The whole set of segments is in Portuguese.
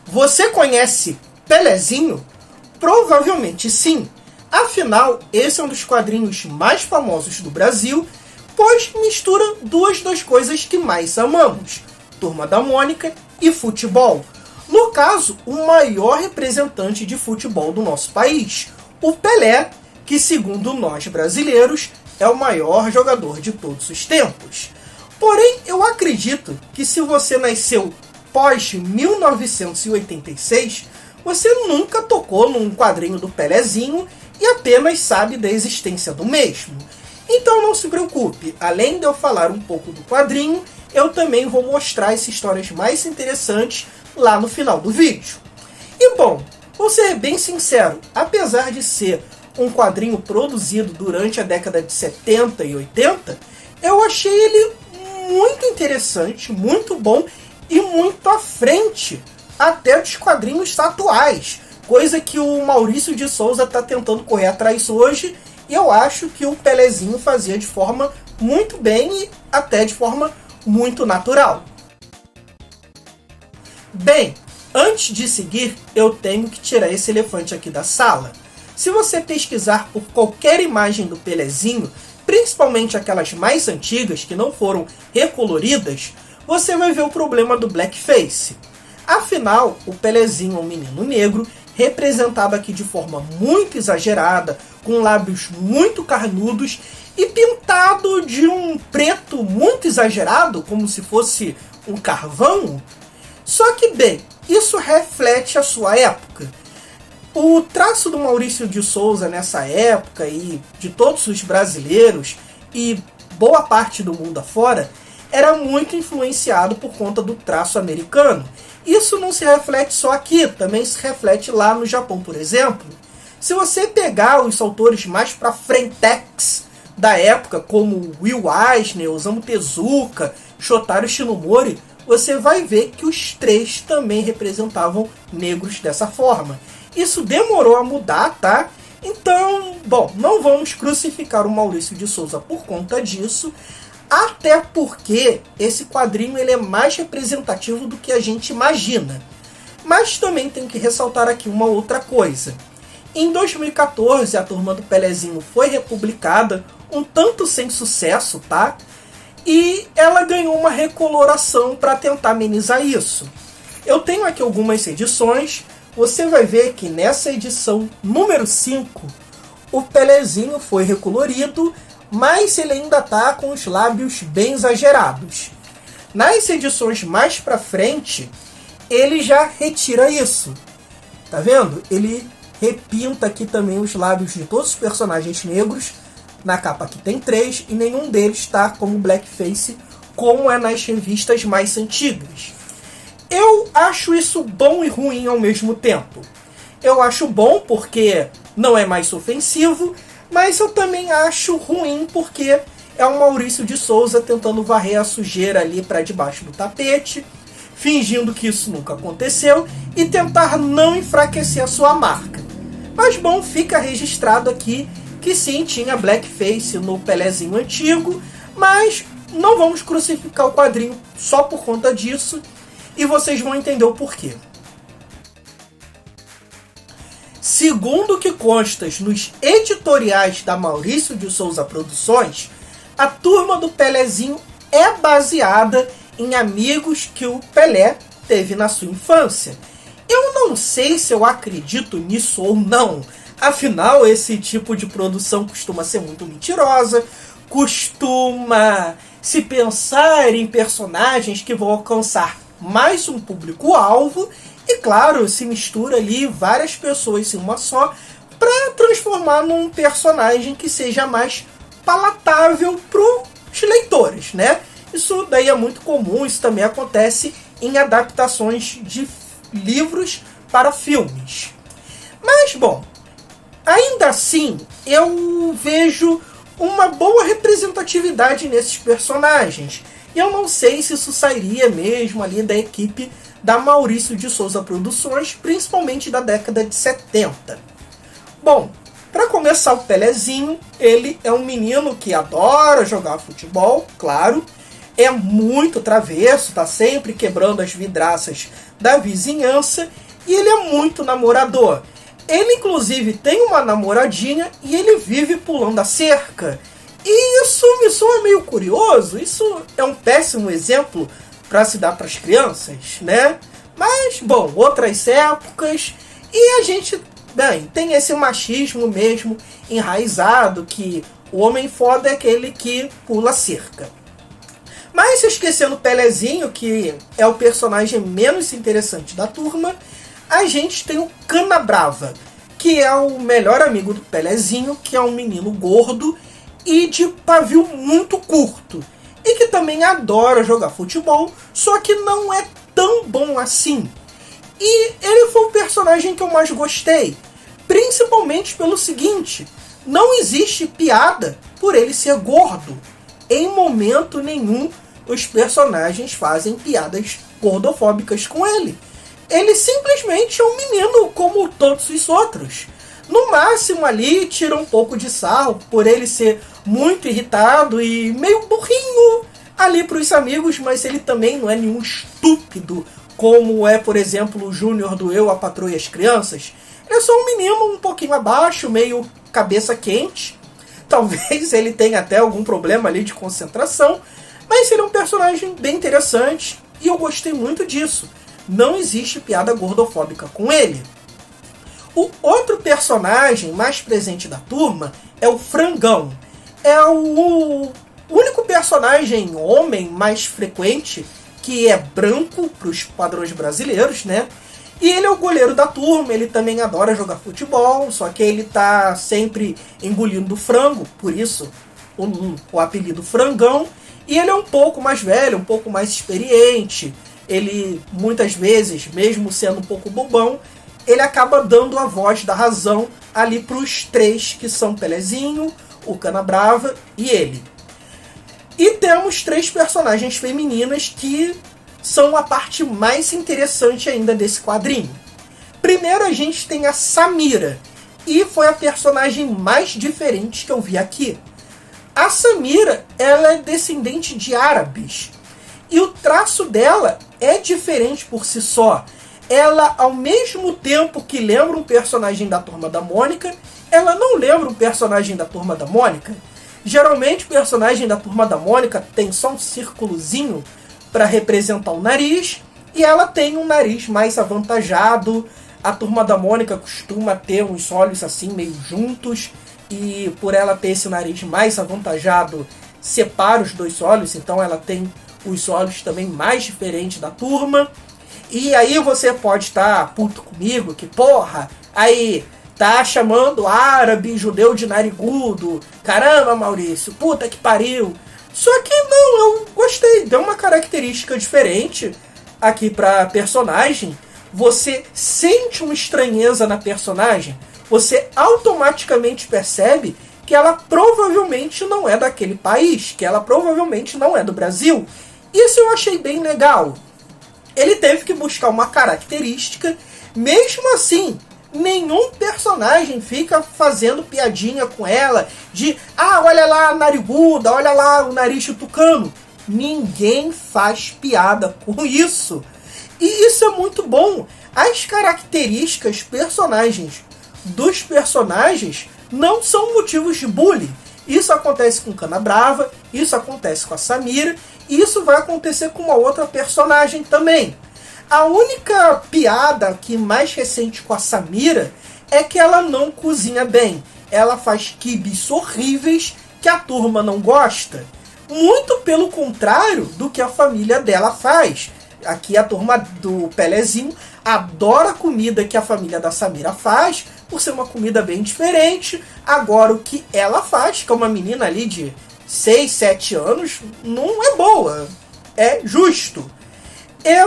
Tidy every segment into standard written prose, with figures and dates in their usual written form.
Você conhece Pelezinho? Provavelmente sim. Afinal, esse é um dos quadrinhos mais famosos do Brasil, pois mistura duas das coisas que mais amamos: Turma da Mônica e futebol. No caso, o maior representante de futebol do nosso país, o Pelé, que segundo nós brasileiros é o maior jogador de todos os tempos. Porém, eu acredito que se você nasceu pós 1986, você nunca tocou num quadrinho do Pelezinho e apenas sabe da existência do mesmo. Então não se preocupe, além de eu falar um pouco do quadrinho, eu também vou mostrar as histórias mais interessantes lá no final do vídeo. E bom, vou ser bem sincero, apesar de ser um quadrinho produzido durante a década de 70 e 80, eu achei ele muito interessante, muito bom e muito à frente até dos quadrinhos atuais, coisa que o Maurício de Souza está tentando correr atrás hoje, e eu acho que o Pelezinho fazia de forma muito bem e até de forma muito natural. Bem, antes de seguir, eu tenho que tirar esse elefante aqui da sala. Se você pesquisar por qualquer imagem do Pelezinho, principalmente aquelas mais antigas que não foram recoloridas, você vai ver o problema do blackface. Afinal, o Pelezinho é um menino negro, representado aqui de forma muito exagerada, com lábios muito carnudos e pintado de um preto muito exagerado, como se fosse um carvão. Só que, bem, isso reflete a sua época. O traço do Maurício de Souza nessa época e de todos os brasileiros e boa parte do mundo afora era muito influenciado por conta do traço americano. Isso não se reflete só aqui, também se reflete lá no Japão, por exemplo. Se você pegar os autores mais pra frentex da época, como Will Eisner, Osamu Tezuka, Shotaro Shinomori, você vai ver que os três também representavam negros dessa forma. Isso demorou a mudar, tá? Então, bom, não vamos crucificar o Maurício de Souza por conta disso, até porque esse quadrinho ele é mais representativo do que a gente imagina. Mas também tenho que ressaltar aqui uma outra coisa. Em 2014, a Turma do Pelezinho foi republicada, um tanto sem sucesso, tá? E ela ganhou uma recoloração para tentar amenizar isso. Eu tenho aqui algumas edições. Você vai ver que nessa edição número 5, o Pelezinho foi recolorido, mas ele ainda está com os lábios bem exagerados. Nas edições mais pra frente, ele já retira isso. Tá vendo? Ele repinta aqui também os lábios de todos os personagens negros. Na capa aqui tem 3 e nenhum deles está como blackface, como é nas revistas mais antigas. Eu acho isso bom e ruim ao mesmo tempo. Eu acho bom porque não é mais ofensivo, mas eu também acho ruim porque é o Maurício de Souza tentando varrer a sujeira ali para debaixo do tapete, fingindo que isso nunca aconteceu e tentar não enfraquecer a sua marca. Mas bom, fica registrado aqui que sim, tinha blackface no Pelezinho antigo, mas não vamos crucificar o quadrinho só por conta disso, e vocês vão entender o porquê. Segundo o que consta nos editoriais da Maurício de Souza Produções, a Turma do Pelezinho é baseada em amigos que o Pelé teve na sua infância. Eu não sei se eu acredito nisso ou não. Afinal, esse tipo de produção costuma ser muito mentirosa, costuma se pensar em personagens que vão alcançar mais um público-alvo, e claro, se mistura ali várias pessoas em uma só para transformar num personagem que seja mais palatável para os leitores, né? Isso daí é muito comum, isso também acontece em adaptações de livros para filmes. Mas, bom, ainda assim, eu vejo uma boa representatividade nesses personagens. E eu não sei se isso sairia mesmo ali da equipe da Maurício de Souza Produções, principalmente da década de 70. Bom, para começar, o Pelezinho, ele é um menino que adora jogar futebol, claro, é muito travesso, tá sempre quebrando as vidraças da vizinhança, e ele é muito namorador. Ele, inclusive, tem uma namoradinha e ele vive pulando a cerca. E isso me soa meio curioso, isso é um péssimo exemplo para se dar para as crianças, né? Mas, bom, outras épocas, e a gente, bem, tem esse machismo mesmo enraizado, que o homem foda é aquele que pula cerca. Mas esquecendo o Pelezinho, que é o personagem menos interessante da turma, a gente tem o Canabrava, que é o melhor amigo do Pelezinho, que é um menino gordo e de pavio muito curto, e que também adora jogar futebol, só que não é tão bom assim. E ele foi o personagem que eu mais gostei, principalmente pelo seguinte: não existe piada por ele ser gordo. Em momento nenhum os personagens fazem piadas gordofóbicas com ele. Ele simplesmente é um menino como todos os outros. No máximo ali tira um pouco de sarro por ele ser muito irritado e meio burrinho ali para os amigos, mas ele também não é nenhum estúpido como é, por exemplo, o Júnior do Eu, a Patroa e as Crianças. Ele é só um menino um pouquinho abaixo, meio cabeça quente. Talvez ele tenha até algum problema ali de concentração, mas ele é um personagem bem interessante e eu gostei muito disso. Não existe piada gordofóbica com ele. O outro personagem mais presente da turma é o Frangão. É o único personagem homem mais frequente que é branco para os padrões brasileiros, né? E ele é o goleiro da turma, ele também adora jogar futebol, só que ele tá sempre engolindo frango, por isso o apelido Frangão. E ele é um pouco mais velho, um pouco mais experiente. Ele, muitas vezes, mesmo sendo um pouco bobão, ele acaba dando a voz da razão ali para os três, que são Pelezinho, o Canabrava e ele. E temos três personagens femininas que são a parte mais interessante ainda desse quadrinho. Primeiro a gente tem a Samira, e foi a personagem mais diferente que eu vi aqui. A Samira, ela é descendente de árabes, e o traço dela é diferente por si só. Ela, ao mesmo tempo que lembra um personagem da Turma da Mônica, ela não lembra um personagem da Turma da Mônica. Geralmente o personagem da Turma da Mônica tem só um círculozinho para representar o nariz, e ela tem um nariz mais avantajado. A Turma da Mônica costuma ter uns olhos assim meio juntos, e por ela ter esse nariz mais avantajado, separa os dois olhos, então ela tem os olhos também mais diferentes da turma. E aí você pode estar puto comigo, que porra, aí tá chamando árabe, judeu de narigudo, caramba Maurício, puta que pariu. Só que não, eu gostei, deu uma característica diferente aqui pra personagem. Você sente uma estranheza na personagem, você automaticamente percebe que ela provavelmente não é daquele país, que ela provavelmente não é do Brasil. Isso eu achei bem legal. Ele teve que buscar uma característica, mesmo assim, nenhum personagem fica fazendo piadinha com ela, de, olha lá a nariguda, olha lá o nariz tucano. Ninguém faz piada com isso. E isso é muito bom. As características dos personagens não são motivos de bullying. Isso acontece com Canabrava, isso acontece com a Samira, e isso vai acontecer com uma outra personagem também. A única piada aqui mais recente com a Samira é que ela não cozinha bem. Ela faz quibes horríveis que a turma não gosta. Muito pelo contrário do que a família dela faz. Aqui a turma do Pelezinho adora a comida que a família da Samira faz, por ser uma comida bem diferente. Agora o que ela faz, que é uma menina ali de 6, 7 anos, não é boa. É justo. É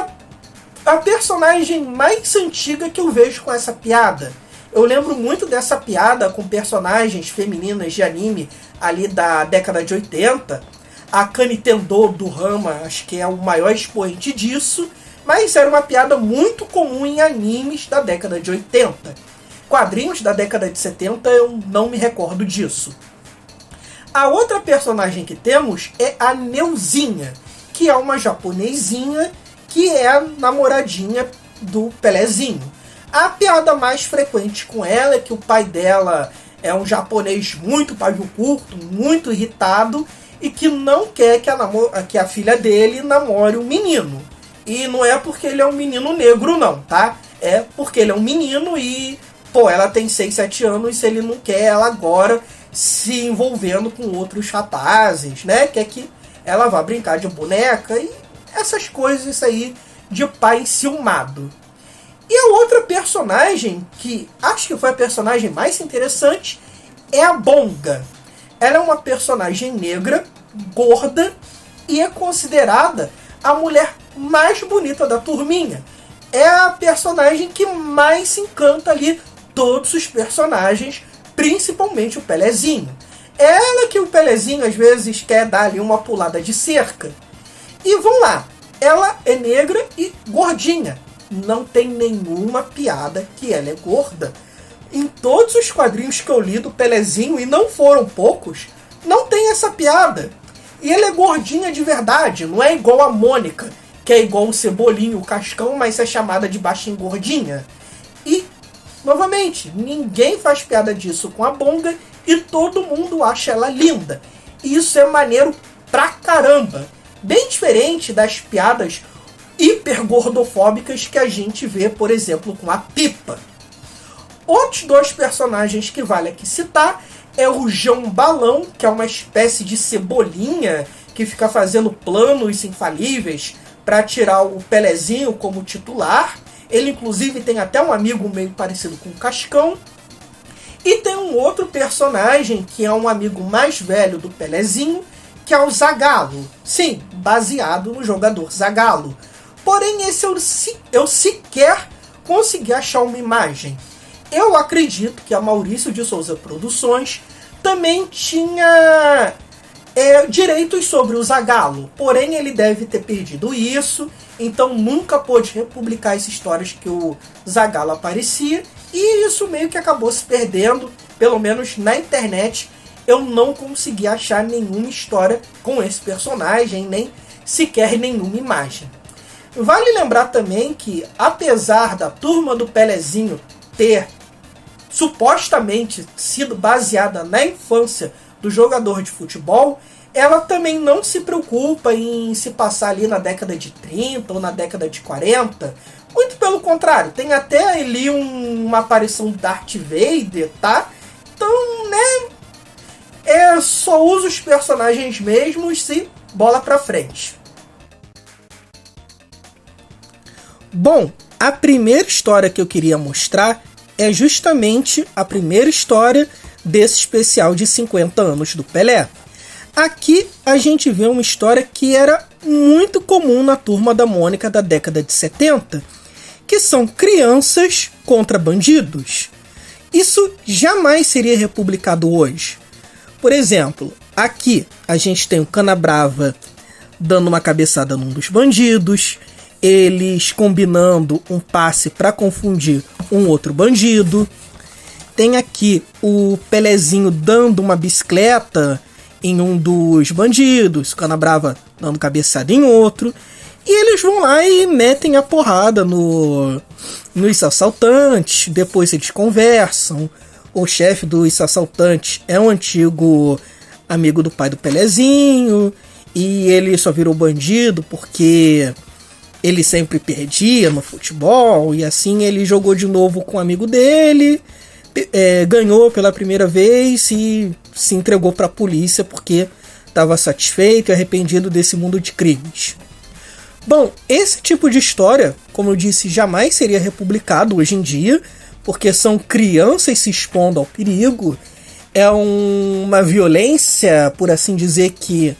a personagem mais antiga que eu vejo com essa piada. Eu lembro muito dessa piada com personagens femininas de anime ali da década de 80. A Kani Tendo do Rama, acho que é o maior expoente disso. mas era uma piada muito comum em animes da década de 80. Quadrinhos da década de 70 eu não me recordo disso. A outra personagem que temos é a Neuzinha, que é uma japonesinha que é a namoradinha do Pelezinho. A piada mais frequente com ela é que o pai dela é um japonês muito pavio curto, muito irritado, e que não quer que a filha dele namore um menino. E não é porque ele é um menino negro não, tá? É porque ele é um menino e, ela tem 6, 7 anos e ele não quer ela agora se envolvendo com outros rapazes, né? Quer que ela vá brincar de boneca e essas coisas, isso aí de pai enciumado. E a outra personagem, que acho que foi a personagem mais interessante, é a Bonga. Ela é uma personagem negra, gorda, e é considerada a mulher mais bonita da turminha. É a personagem que mais se encanta ali todos os personagens, principalmente o Pelezinho. É ela que o Pelezinho às vezes quer dar ali uma pulada de cerca. E vamos lá, ela é negra e gordinha. Não tem nenhuma piada que ela é gorda. Em todos os quadrinhos que eu li do Pelezinho, e não foram poucos, não tem essa piada. E ela é gordinha de verdade, não é igual a Mônica, que é igual o Cebolinho, o Cascão, mas é chamada de baixinha gordinha. E, novamente, ninguém faz piada disso com a Bonga e todo mundo acha ela linda. E isso é maneiro pra caramba. Bem diferente das piadas hipergordofóbicas que a gente vê, por exemplo, com a Pipa. Outros dois personagens que vale aqui citar é o João Balão, que é uma espécie de cebolinha que fica fazendo planos infalíveis para tirar o Pelezinho como titular. Ele, inclusive, tem até um amigo meio parecido com o Cascão. E tem um outro personagem que é um amigo mais velho do Pelezinho, que é o Zagalo. Sim, baseado no jogador Zagalo. Porém, esse eu sequer consegui achar uma imagem. Eu acredito que a Maurício de Souza Produções também tinha direitos sobre o Zagalo. Porém, ele deve ter perdido isso, então nunca pôde republicar as histórias que o Zagalo aparecia. E isso meio que acabou se perdendo, pelo menos na internet. Eu não consegui achar nenhuma história com esse personagem, nem sequer nenhuma imagem. Vale lembrar também que, apesar da turma do Pelezinho ter supostamente sido baseada na infância do jogador de futebol, ela também não se preocupa em se passar ali na década de 30 ou na década de 40. Muito pelo contrário, tem até ali uma aparição do Darth Vader, tá? Então, né, só usa os personagens mesmos e bola pra frente. Bom, a primeira história que eu queria mostrar é justamente a primeira história desse especial de 50 anos do Pelé. Aqui a gente vê uma história que era muito comum na Turma da Mônica da década de 70, que são crianças contra bandidos. Isso jamais seria republicado hoje. Por exemplo, aqui a gente tem o Canabrava dando uma cabeçada num dos bandidos, eles combinando um passe para confundir um outro bandido. Tem aqui o Pelezinho dando uma bicicleta em um dos bandidos, o Canabrava dando cabeçada em outro. E eles vão lá e metem a porrada nos assaltantes. Depois eles conversam. O chefe dos assaltantes é um antigo amigo do pai do Pelezinho. E ele só virou bandido porque ele sempre perdia no futebol. E assim ele jogou de novo com um amigo dele. Ganhou pela primeira vez e se entregou para a polícia porque estava satisfeito e arrependido desse mundo de crimes. Bom, esse tipo de história, como eu disse, jamais seria republicado hoje em dia, porque são crianças se expondo ao perigo. É uma violência, por assim dizer, que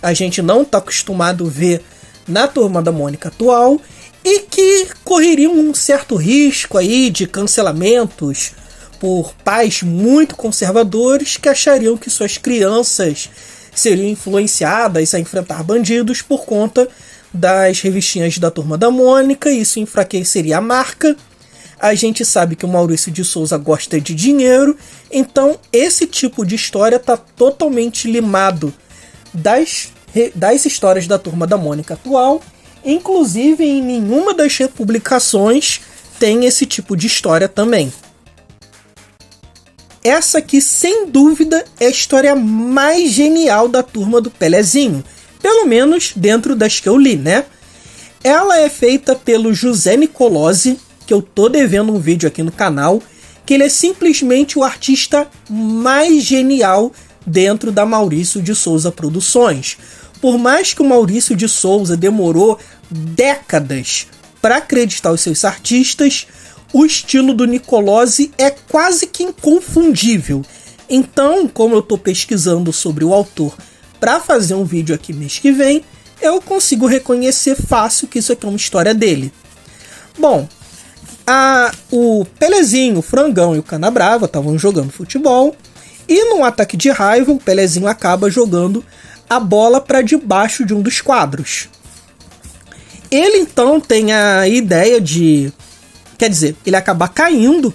a gente não está acostumado a ver na Turma da Mônica atual e que correria um certo risco aí de cancelamentos por pais muito conservadores que achariam que suas crianças seriam influenciadas a enfrentar bandidos por conta das revistinhas da Turma da Mônica, isso enfraqueceria a marca. A gente sabe que o Maurício de Souza gosta de dinheiro, então esse tipo de história está totalmente limado das histórias da Turma da Mônica atual. Inclusive, em nenhuma das republicações tem esse tipo de história também. Essa aqui, sem dúvida, é a história mais genial da Turma do Pelezinho, pelo menos dentro das que eu li, né? Ela é feita pelo José Nicolosi, que eu tô devendo um vídeo aqui no canal, que ele é simplesmente o artista mais genial dentro da Maurício de Souza Produções. Por mais que o Maurício de Souza demorou décadas para acreditar os seus artistas, o estilo do Nicolosi é quase que inconfundível. Então, como eu tô pesquisando sobre o autor para fazer um vídeo aqui mês que vem, eu consigo reconhecer fácil que isso aqui é uma história dele. Bom, o Pelezinho, o Frangão e o Canabrava estavam jogando futebol e num ataque de raiva o Pelezinho acaba jogando a bola para debaixo de um dos quadros. Ele então tem a ideia de... Quer dizer, ele acaba caindo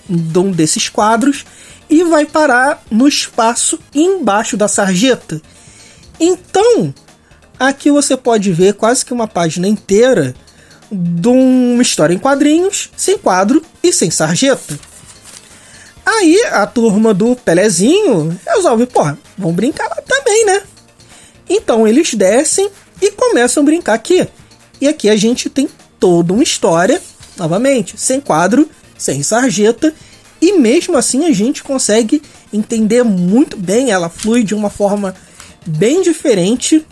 de um desses quadros e vai parar no espaço embaixo da sarjeta. Então, aqui você pode ver quase que uma página inteira de uma história em quadrinhos, sem quadro e sem sarjeta. Aí a turma do Pelezinho resolve, vamos brincar lá também, né? Então eles descem e começam a brincar aqui. E aqui a gente tem toda uma história, novamente, sem quadro, sem sarjeta, e mesmo assim a gente consegue entender muito bem, ela flui de uma forma bem diferente.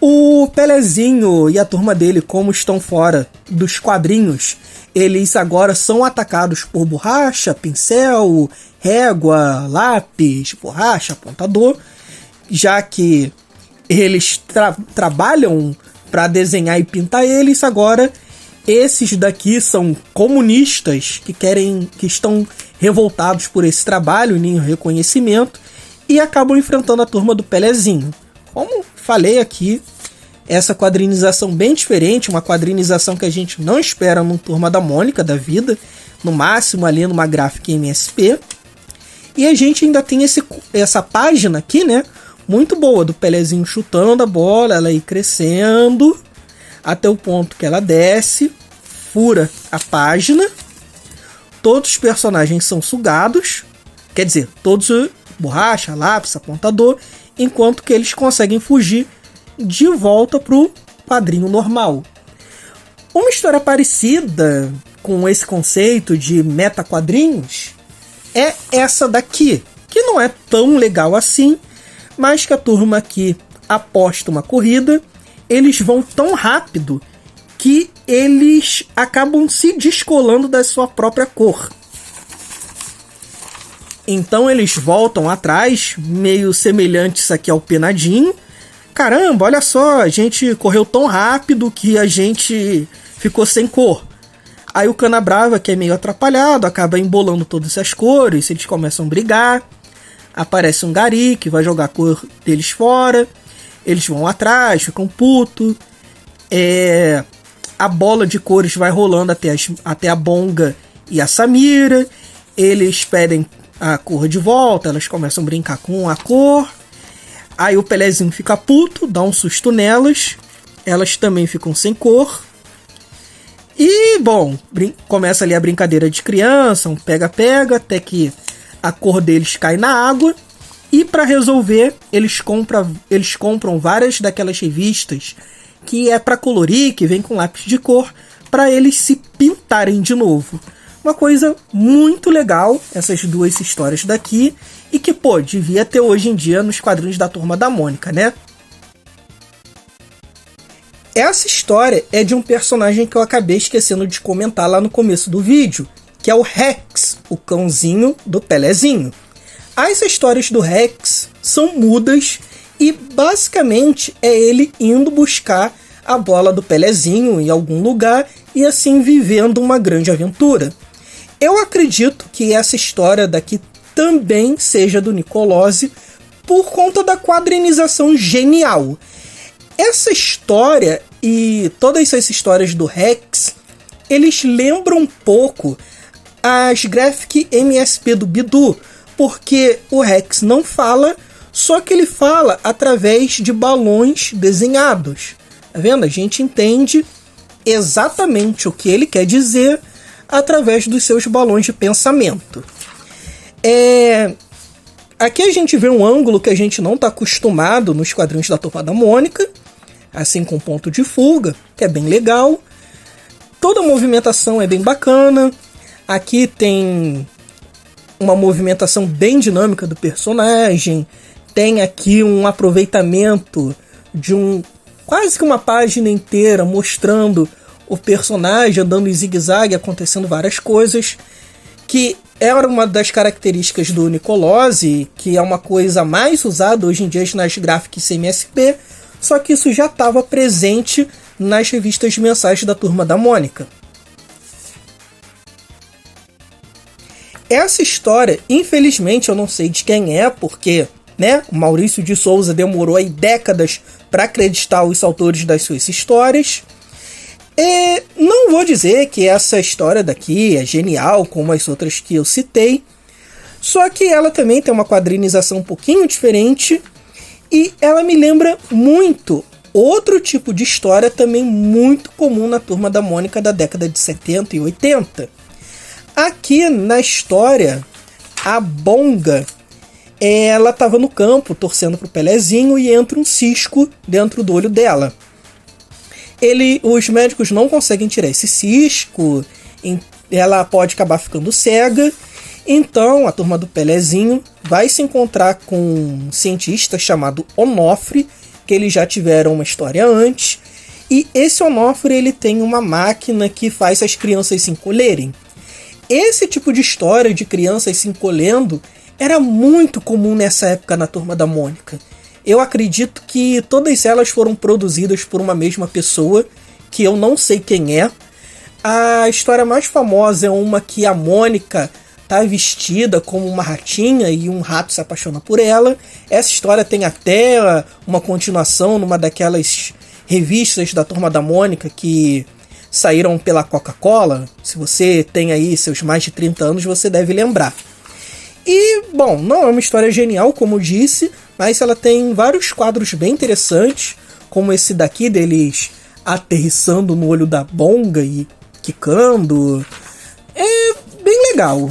O Pelezinho e a turma dele, como estão fora dos quadrinhos, eles agora são atacados por borracha, pincel, régua, lápis, borracha, apontador, já que eles trabalham para desenhar e pintar eles. Agora esses daqui são comunistas que estão revoltados por esse trabalho e nem o reconhecimento e acabam enfrentando a turma do Pelezinho. Como falei aqui, essa quadrinização bem diferente, uma quadrinização que a gente não espera num Turma da Mônica da vida, no máximo ali numa gráfica MSP. E a gente ainda tem essa página aqui, né, muito boa, do Pelezinho chutando a bola, ela ir crescendo, até o ponto que ela desce, fura a página, todos os personagens são sugados, quer dizer, todos borracha, lápis, apontador, enquanto que eles conseguem fugir de volta pro quadrinho normal. Uma história parecida com esse conceito de meta-quadrinhos é essa daqui, que não é tão legal assim, mas que a turma aqui aposta uma corrida, eles vão tão rápido que eles acabam se descolando da sua própria cor. Então eles voltam atrás, meio semelhantes aqui ao Penadinho. Caramba, olha só, a gente correu tão rápido que a gente ficou sem cor. Aí o Canabrava, que é meio atrapalhado, acaba embolando todas as cores, eles começam a brigar. Aparece um Gari que vai jogar a cor deles fora. Eles vão atrás, ficam putos. A bola de cores vai rolando até a Bonga e a Samira. Eles pedem a cor de volta, elas começam a brincar com a cor. Aí o Pelezinho fica puto, dá um susto nelas. Elas também ficam sem cor. E, bom, começa ali a brincadeira de criança, um pega-pega, até que a cor deles cai na água. E para resolver, eles compram várias daquelas revistas que é para colorir, que vem com lápis de cor, para eles se pintarem de novo. Uma coisa muito legal, essas duas histórias daqui, e que, devia ter hoje em dia nos quadrinhos da Turma da Mônica, né? Essa história é de um personagem que eu acabei esquecendo de comentar lá no começo do vídeo, que é o Rex, o cãozinho do Pelezinho. As histórias do Rex são mudas e basicamente é ele indo buscar a bola do Pelezinho em algum lugar e assim vivendo uma grande aventura. Eu acredito que essa história daqui também seja do Nicolosi por conta da quadrinização genial. Essa história e todas essas histórias do Rex, eles lembram um pouco as Graphic MSP do Bidu, porque o Rex não fala, só que ele fala através de balões desenhados. Tá vendo? A gente entende exatamente o que ele quer dizer através dos seus balões de pensamento. Aqui a gente vê um ângulo que a gente não está acostumado nos quadrinhos da Turma da Mônica, assim com ponto de fuga, que é bem legal. Toda a movimentação é bem bacana. Aqui tem uma movimentação bem dinâmica do personagem. Tem aqui um aproveitamento de quase que uma página inteira mostrando o personagem andando em zigue-zague, acontecendo várias coisas, que era uma das características do Nicolosi, que é uma coisa mais usada hoje em dia nas Graphics MSP, só que isso já estava presente nas revistas mensais da Turma da Mônica. Essa história, infelizmente, eu não sei de quem é, porque o Maurício de Souza demorou aí décadas para acreditar os autores das suas histórias. Não vou dizer que essa história daqui é genial, como as outras que eu citei, só que ela também tem uma quadrinização um pouquinho diferente, e ela me lembra muito outro tipo de história também muito comum na Turma da Mônica da década de 70 e 80. Aqui na história, a Bonga, ela estava no campo torcendo pro Pelezinho e entra um cisco dentro do olho dela. Os médicos não conseguem tirar esse cisco, ela pode acabar ficando cega. Então a turma do Pelezinho vai se encontrar com um cientista chamado Onofre, que eles já tiveram uma história antes. E esse Onofre, ele tem uma máquina que faz as crianças se encolherem. Esse tipo de história de crianças se encolhendo era muito comum nessa época na Turma da Mônica. Eu acredito que todas elas foram produzidas por uma mesma pessoa, que eu não sei quem é. A história mais famosa é uma que a Mônica tá vestida como uma ratinha e um rato se apaixona por ela. Essa história tem até uma continuação numa daquelas revistas da Turma da Mônica que saíram pela Coca-Cola. Se você tem aí seus mais de 30 anos, você deve lembrar. E, bom, não é uma história genial, como eu disse, mas ela tem vários quadros bem interessantes, como esse daqui deles aterrissando no olho da Bonga e quicando. É bem legal,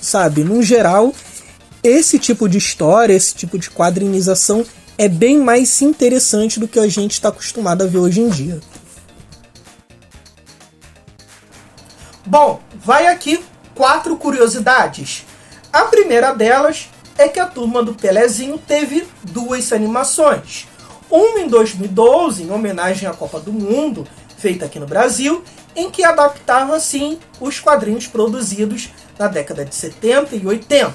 sabe? No geral, esse tipo de história, esse tipo de quadrinização é bem mais interessante do que a gente está acostumado a ver hoje em dia. Bom, vai aqui 4 curiosidades. A primeira delas é que a Turma do Pelezinho teve 2 animações. Uma em 2012, em homenagem à Copa do Mundo, feita aqui no Brasil, em que adaptava, assim, os quadrinhos produzidos na década de 70 e 80.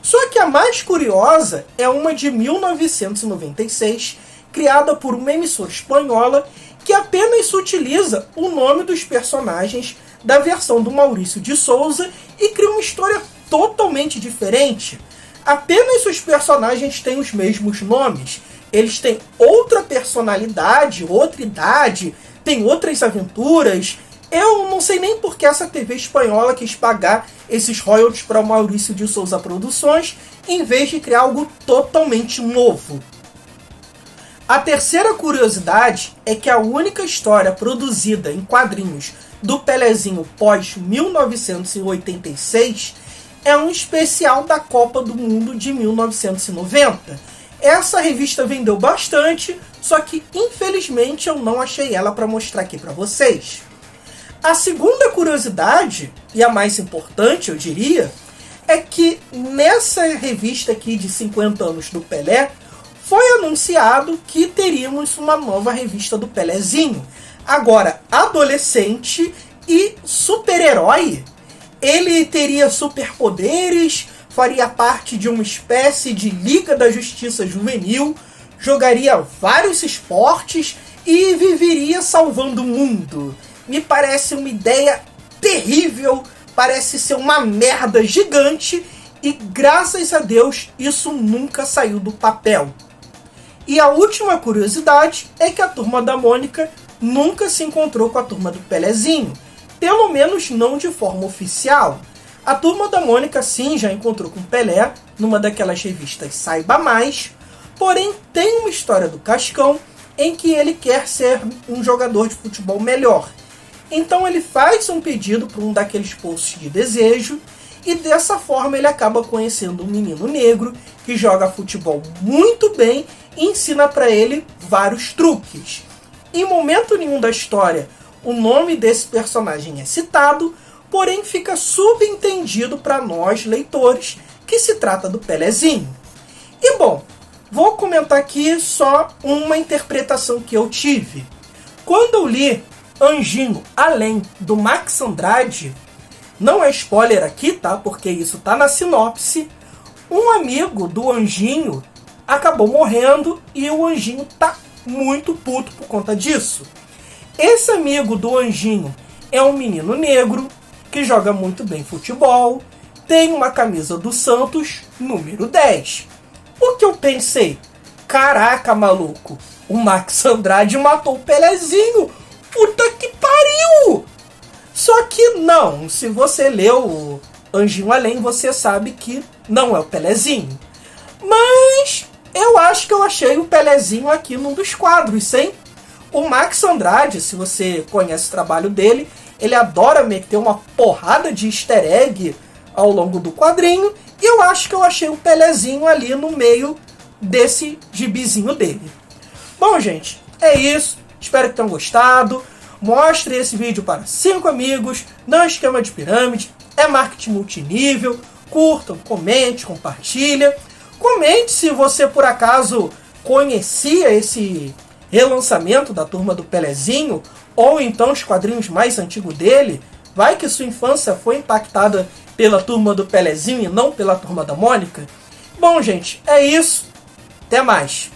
Só que a mais curiosa é uma de 1996, criada por uma emissora espanhola, que apenas utiliza o nome dos personagens da versão do Maurício de Souza e cria uma história totalmente diferente. Apenas os personagens têm os mesmos nomes. Eles têm outra personalidade, outra idade, têm outras aventuras. Eu não sei nem por que essa TV espanhola quis pagar esses royalties para o Maurício de Souza Produções, em vez de criar algo totalmente novo. A terceira curiosidade é que a única história produzida em quadrinhos do Pelezinho pós 1986 é um especial da Copa do Mundo de 1990. Essa revista vendeu bastante, só que infelizmente eu não achei ela para mostrar aqui para vocês. A segunda curiosidade, e a mais importante eu diria, é que nessa revista aqui de 50 anos do Pelé, foi anunciado que teríamos uma nova revista do Pelezinho. Agora, adolescente e super-herói. Ele teria superpoderes, faria parte de uma espécie de Liga da Justiça Juvenil, jogaria vários esportes e viveria salvando o mundo. Me parece uma ideia terrível, parece ser uma merda gigante e, graças a Deus, isso nunca saiu do papel. E a última curiosidade é que a Turma da Mônica nunca se encontrou com a Turma do Pelezinho, pelo menos não de forma oficial. A Turma da Mônica sim já encontrou com Pelé numa daquelas revistas Saiba Mais, porém tem uma história do Cascão em que ele quer ser um jogador de futebol melhor. Então ele faz um pedido para um daqueles posts de desejo e dessa forma ele acaba conhecendo um menino negro que joga futebol muito bem e ensina para ele vários truques. Em momento nenhum da história o nome desse personagem é citado, porém fica subentendido para nós leitores que se trata do Pelezinho. E bom, vou comentar aqui só uma interpretação que eu tive. Quando eu li Anjinho Além, do Max Andrade, não é spoiler aqui, tá? Porque isso tá na sinopse. Um amigo do Anjinho acabou morrendo e o Anjinho tá muito puto por conta disso. Esse amigo do Anjinho é um menino negro que joga muito bem futebol, tem uma camisa do Santos, número 10. O que eu pensei? Caraca, maluco, o Max Andrade matou o Pelezinho! Puta que pariu! Só que não, se você leu o Anjinho Além, você sabe que não é o Pelezinho. Mas eu acho que eu achei o Pelezinho aqui num dos quadros, hein? O Max Andrade, se você conhece o trabalho dele, ele adora meter uma porrada de easter egg ao longo do quadrinho, e eu acho que eu achei o Pelezinho ali no meio desse gibizinho dele. Bom, gente, é isso. Espero que tenham gostado. Mostre esse vídeo para 5 amigos. Não é esquema de pirâmide, é marketing multinível. Curtam, comente, compartilha. Comente se você por acaso conhecia esse relançamento da Turma do Pelezinho, ou então os quadrinhos mais antigos dele. Vai que sua infância foi impactada pela Turma do Pelezinho e não pela Turma da Mônica. Bom, gente, é isso. Até mais.